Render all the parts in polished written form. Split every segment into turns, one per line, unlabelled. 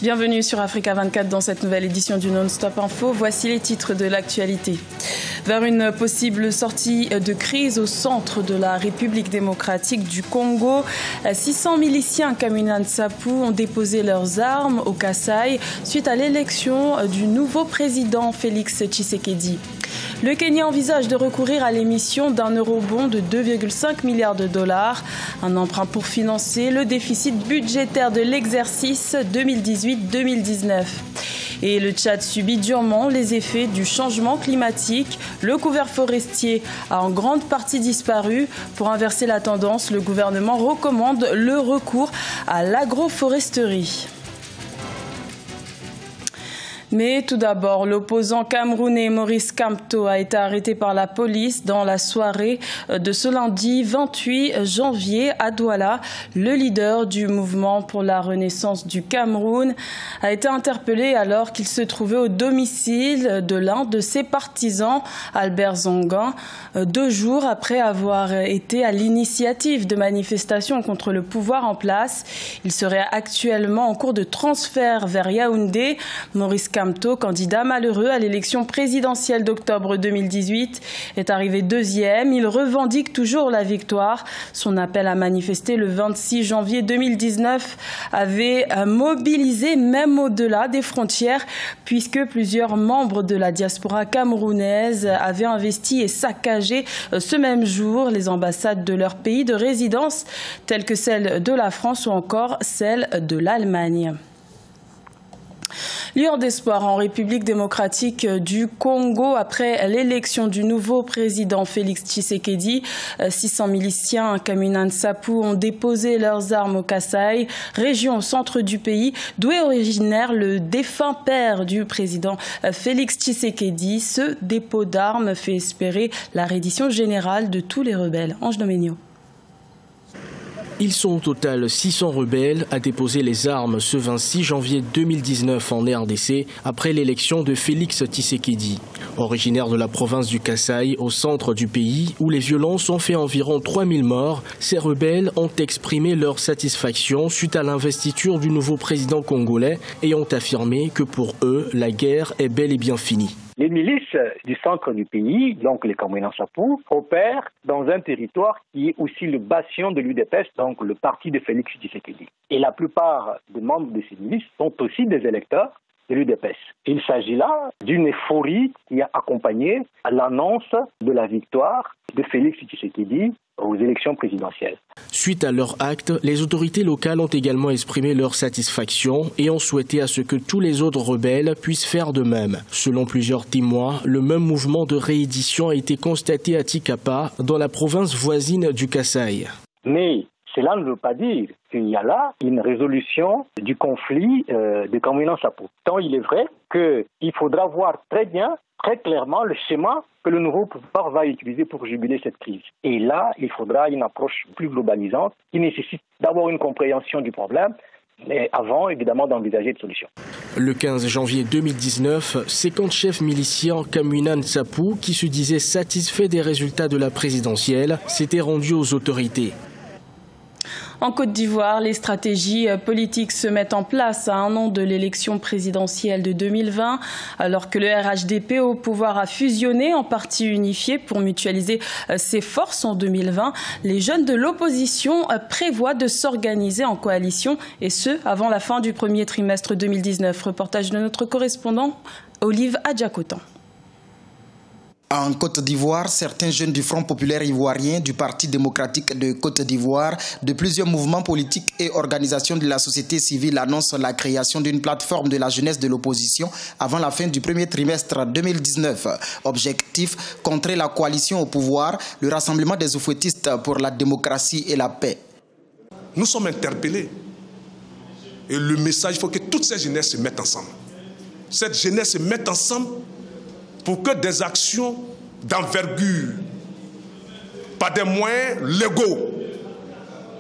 Bienvenue sur Africa 24 dans cette nouvelle édition du Non-Stop Info. Voici les titres de l'actualité. Vers une possible sortie de crise au centre de la République démocratique du Congo, 600 miliciens Kamina Nsapu ont déposé leurs armes au Kasaï suite à l'élection du nouveau président Félix Tshisekedi. Le Kenya envisage de recourir à l'émission d'un eurobond de 2,5 milliards de dollars, un emprunt pour financer le déficit budgétaire de l'exercice 2018-2019. Et le Tchad subit durement les effets du changement climatique. Le couvert forestier a en grande partie disparu. Pour inverser la tendance, le gouvernement recommande le recours à l'agroforesterie. Mais tout d'abord, l'opposant camerounais Maurice Kamto a été arrêté par la police dans la soirée de ce lundi 28 janvier à Douala. Le leader du mouvement pour la renaissance du Cameroun a été interpellé alors qu'il se trouvait au domicile de l'un de ses partisans, Albert Zongan, 2 jours après avoir été à l'initiative de manifestations contre le pouvoir en place. Il serait actuellement en cours de transfert vers Yaoundé. Maurice Kamto, candidat malheureux à l'élection présidentielle d'octobre 2018, est arrivé 2e. Il revendique toujours la victoire. Son appel à manifester le 26 janvier 2019 avait mobilisé même au-delà des frontières, puisque plusieurs membres de la diaspora camerounaise avaient investi et saccagé ce même jour les ambassades de leur pays de résidence, telles que celle de la France ou encore celle de l'Allemagne. Lueur d'espoir en République démocratique du Congo après l'élection du nouveau président Félix Tshisekedi. 600 miliciens Kamina Nsapu ont déposé leurs armes au Kasaï, région au centre du pays, d'où est originaire le défunt père du président Félix Tshisekedi. Ce dépôt d'armes fait espérer la reddition générale de tous les rebelles. Ange Doménio.
Ils sont au total 600 rebelles à déposer les armes ce 26 janvier 2019 en RDC après l'élection de Félix Tshisekedi. Originaire de la province du Kasaï, au centre du pays, où les violences ont fait environ 3000 morts, ces rebelles ont exprimé leur satisfaction suite à l'investiture du nouveau président congolais et ont affirmé que pour eux, la guerre est bel et bien finie.
Les milices du centre du pays, donc les Kamina Nsapu, opèrent dans un territoire qui est aussi le bastion de l'UDPS, donc le parti de Félix Tshisekedi. Et la plupart des membres de ces milices sont aussi des électeurs de l'UDPS. Il s'agit là d'une euphorie qui a accompagné l'annonce de la victoire de Félix Tshisekedi aux élections présidentielles.
Suite à leur acte, les autorités locales ont également exprimé leur satisfaction et ont souhaité à ce que tous les autres rebelles puissent faire de même. Selon plusieurs témoins, le même mouvement de réédition a été constaté à Tikapa, dans la province voisine du Kasaï.
Mais cela ne veut pas dire qu'il y a là une résolution du conflit de Kamina Nsapu. Tant il est vrai qu'il faudra voir très bien, très clairement le schéma que le nouveau pouvoir va utiliser pour juguler cette crise. Et là, il faudra une approche plus globalisante qui nécessite d'avoir une compréhension du problème, mais avant, évidemment, d'envisager des solutions.
Le 15 janvier 2019, 50 chefs miliciens Kamina Nsapu, qui se disaient satisfaits des résultats de la présidentielle, s'étaient rendus aux autorités.
En Côte d'Ivoire, les stratégies politiques se mettent en place à 1 an de l'élection présidentielle de 2020, alors que le RHDP au pouvoir a fusionné en parti unifié pour mutualiser ses forces en 2020. Les jeunes de l'opposition prévoient de s'organiser en coalition, et ce, avant la fin du premier trimestre 2019. Reportage de notre correspondant Olive Adjakotan.
En Côte d'Ivoire, certains jeunes du Front populaire ivoirien, du Parti démocratique de Côte d'Ivoire, de plusieurs mouvements politiques et organisations de la société civile annoncent la création d'une plateforme de la jeunesse de l'opposition avant la fin du premier trimestre 2019. Objectif, contrer la coalition au pouvoir, le rassemblement des oufouettistes pour la démocratie et la paix.
Nous sommes interpellés. Et le message, il faut que toutes ces jeunesses se mettent ensemble. Cette jeunesse se mette ensemble pour que des actions d'envergure, par des moyens légaux,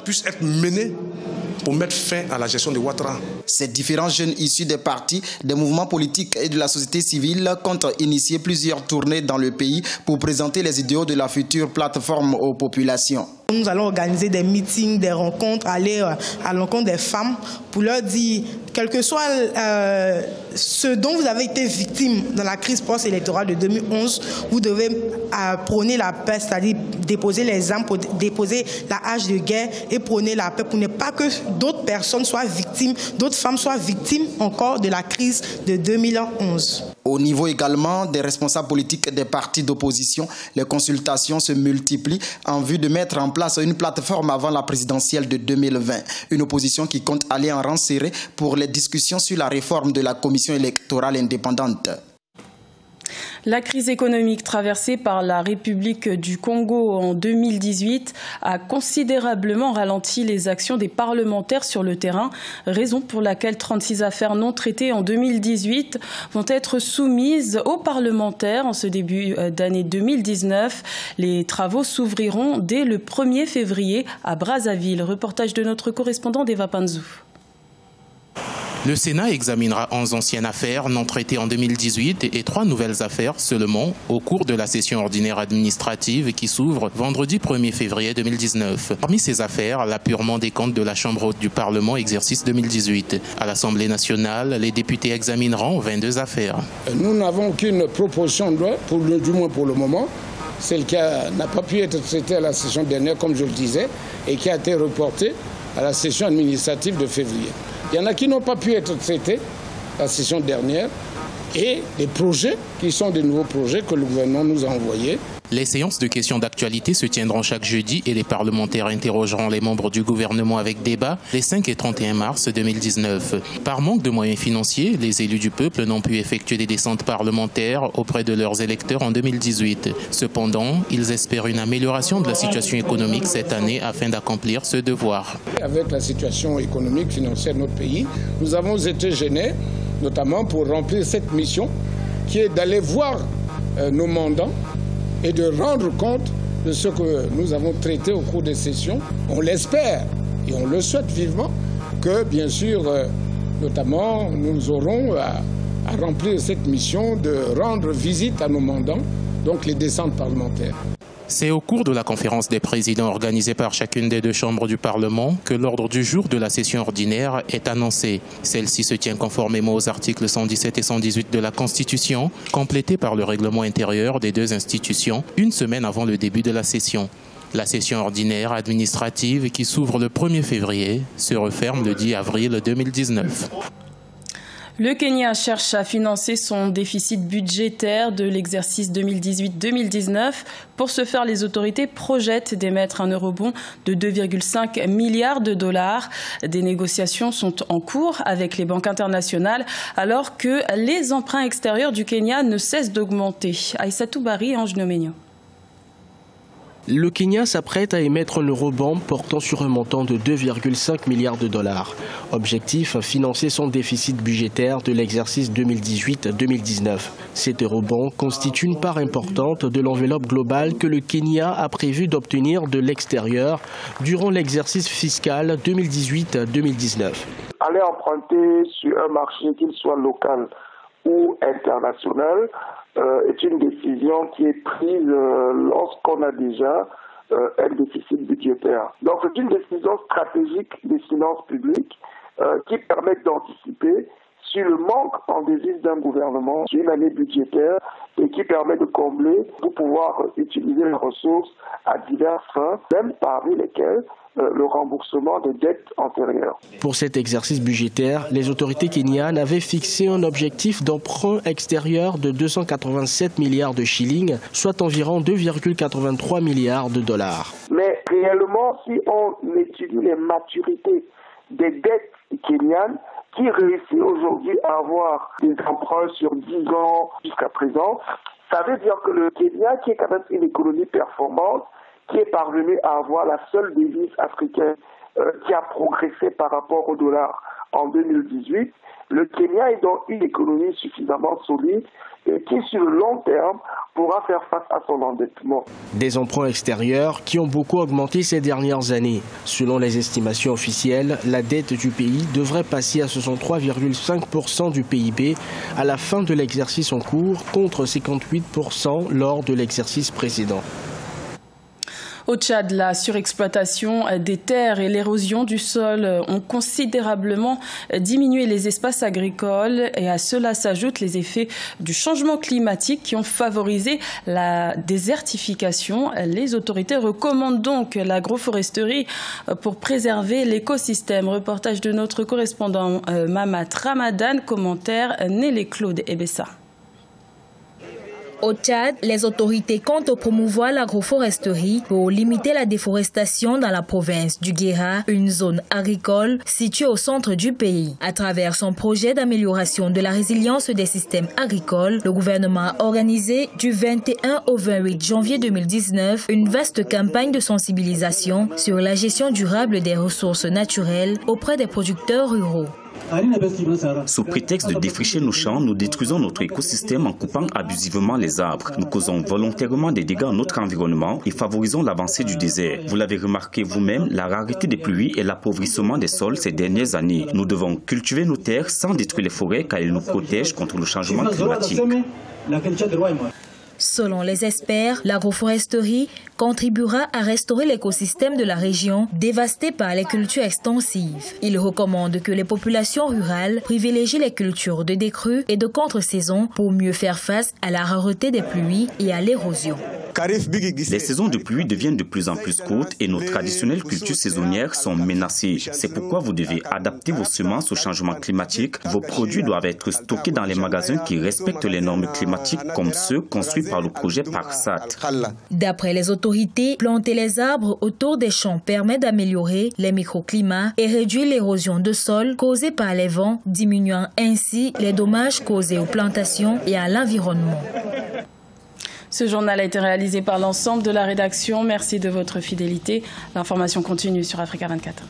puissent être menées pour mettre fin à la gestion de Ouattara.
Ces différents jeunes issus des partis, des mouvements politiques et de la société civile comptent initier plusieurs tournées dans le pays pour présenter les idéaux de la future plateforme aux populations.
Nous allons organiser des meetings, des rencontres, aller à l'encontre des femmes pour leur dire, quel que soit ce dont vous avez été victime dans la crise post-électorale de 2011, vous devez prôner la paix, c'est-à-dire déposer les armes, pour déposer la hache de guerre et prôner la paix pour ne pas que d'autres personnes soient victimes, d'autres femmes soient victimes encore de la crise de 2011.
Au niveau également des responsables politiques des partis d'opposition, les consultations se multiplient en vue de mettre en place une plateforme avant la présidentielle de 2020. Une opposition qui compte aller en rang serré pour les discussions sur la réforme de la commission électorale indépendante.
La crise économique traversée par la République du Congo en 2018 a considérablement ralenti les actions des parlementaires sur le terrain, raison pour laquelle 36 affaires non traitées en 2018 vont être soumises aux parlementaires en ce début d'année 2019. Les travaux s'ouvriront dès le 1er février à Brazzaville. Reportage de notre correspondant Deva Panzou.
Le Sénat examinera 11 anciennes affaires non traitées en 2018 et 3 nouvelles affaires seulement au cours de la session ordinaire administrative qui s'ouvre vendredi 1er février 2019. Parmi ces affaires, l'apurement des comptes de la Chambre haute du Parlement exercice 2018. À l'Assemblée nationale, les députés examineront 22 affaires.
Nous n'avons aucune proposition de loi, du moins pour le moment. Celle qui n'a pas pu être traitée à la session dernière, comme je le disais, et qui a été reportée à la session administrative de février. Il y en a qui n'ont pas pu être traités la session dernière et des projets qui sont des nouveaux projets que le gouvernement nous a envoyés.
Les séances de questions d'actualité se tiendront chaque jeudi et les parlementaires interrogeront les membres du gouvernement avec débat les 5 et 31 mars 2019. Par manque de moyens financiers, les élus du peuple n'ont pu effectuer des descentes parlementaires auprès de leurs électeurs en 2018. Cependant, ils espèrent une amélioration de la situation économique cette année afin d'accomplir ce devoir.
Avec la situation économique, financière de notre pays, nous avons été gênés, notamment pour remplir cette mission qui est d'aller voir nos mandants et de rendre compte de ce que nous avons traité au cours des sessions. On l'espère et on le souhaite vivement que, bien sûr, notamment, nous aurons à remplir cette mission de rendre visite à nos mandants, donc les descentes parlementaires.
C'est au cours de la conférence des présidents organisée par chacune des 2 chambres du Parlement que l'ordre du jour de la session ordinaire est annoncé. Celle-ci se tient conformément aux articles 117 et 118 de la Constitution, complétés par le règlement intérieur des 2 institutions, une semaine avant le début de la session. La session ordinaire administrative qui s'ouvre le 1er février se referme le 10 avril 2019.
Le Kenya cherche à financer son déficit budgétaire de l'exercice 2018-2019. Pour ce faire, les autorités projettent d'émettre un eurobond de 2,5 milliards de dollars. Des négociations sont en cours avec les banques internationales alors que les emprunts extérieurs du Kenya ne cessent d'augmenter. Aïssatou Bari et Ange Noménio.
Le Kenya s'apprête à émettre un eurobond portant sur un montant de 2,5 milliards de dollars. Objectif, financer son déficit budgétaire de l'exercice 2018-2019. Cet eurobond constitue une part importante de l'enveloppe globale que le Kenya a prévu d'obtenir de l'extérieur durant l'exercice fiscal 2018-2019.
Aller emprunter sur un marché, qu'il soit local ou international, est une décision qui est prise lorsqu'on a déjà un déficit budgétaire. Donc c'est une décision stratégique des finances publiques qui permet d'anticiper sur le manque en devise d'un gouvernement sur une année budgétaire et qui permet de combler pour pouvoir utiliser les ressources à diverses fins, même parmi lesquelles le remboursement des dettes antérieures.
Pour cet exercice budgétaire, les autorités kenyanes avaient fixé un objectif d'emprunt extérieur de 287 milliards de shillings, soit environ 2,83 milliards de dollars.
Mais réellement, si on étudie les maturités des dettes kenyanes, qui réussit aujourd'hui à avoir des emprunts sur 10 ans jusqu'à présent, ça veut dire que le Kenya, qui est quand même une économie performante, qui est parvenu à avoir la seule devise africaine qui a progressé par rapport au dollar en 2018, le Kenya est donc une économie suffisamment solide et qui, sur le long terme, pourra faire face à son endettement.
Des emprunts extérieurs qui ont beaucoup augmenté ces dernières années. Selon les estimations officielles, la dette du pays devrait passer à 63,5% du PIB à la fin de l'exercice en cours, contre 58% lors de l'exercice précédent.
Au Tchad, la surexploitation des terres et l'érosion du sol ont considérablement diminué les espaces agricoles et à cela s'ajoutent les effets du changement climatique qui ont favorisé la désertification. Les autorités recommandent donc l'agroforesterie pour préserver l'écosystème. Reportage de notre correspondant Mamat Ramadan, commentaire Nélé Claude Ebessa.
Au Tchad, les autorités comptent promouvoir l'agroforesterie pour limiter la déforestation dans la province du Guéra, une zone agricole située au centre du pays. À travers son projet d'amélioration de la résilience des systèmes agricoles, le gouvernement a organisé du 21 au 28 janvier 2019 une vaste campagne de sensibilisation sur la gestion durable des ressources naturelles auprès des producteurs ruraux.
Sous prétexte de défricher nos champs, nous détruisons notre écosystème en coupant abusivement les arbres. Nous causons volontairement des dégâts à notre environnement et favorisons l'avancée du désert. Vous l'avez remarqué vous-même, la rareté des pluies et l'appauvrissement des sols ces dernières années. Nous devons cultiver nos terres sans détruire les forêts car elles nous protègent contre le changement climatique.
Selon les experts, l'agroforesterie contribuera à restaurer l'écosystème de la région dévasté par les cultures extensives. Ils recommandent que les populations rurales privilégient les cultures de décrue et de contre-saison pour mieux faire face à la rareté des pluies et à l'érosion.
Les saisons de pluie deviennent de plus en plus courtes et nos traditionnelles cultures saisonnières sont menacées. C'est pourquoi vous devez adapter vos semences au changement climatique. Vos produits doivent être stockés dans les magasins qui respectent les normes climatiques comme ceux construits par le projet Parsat.
D'après les autorités, planter les arbres autour des champs permet d'améliorer les microclimats et réduire l'érosion de sol causée par les vents, diminuant ainsi les dommages causés aux plantations et à l'environnement.
Ce journal a été réalisé par l'ensemble de la rédaction. Merci de votre fidélité. L'information continue sur Africa 24.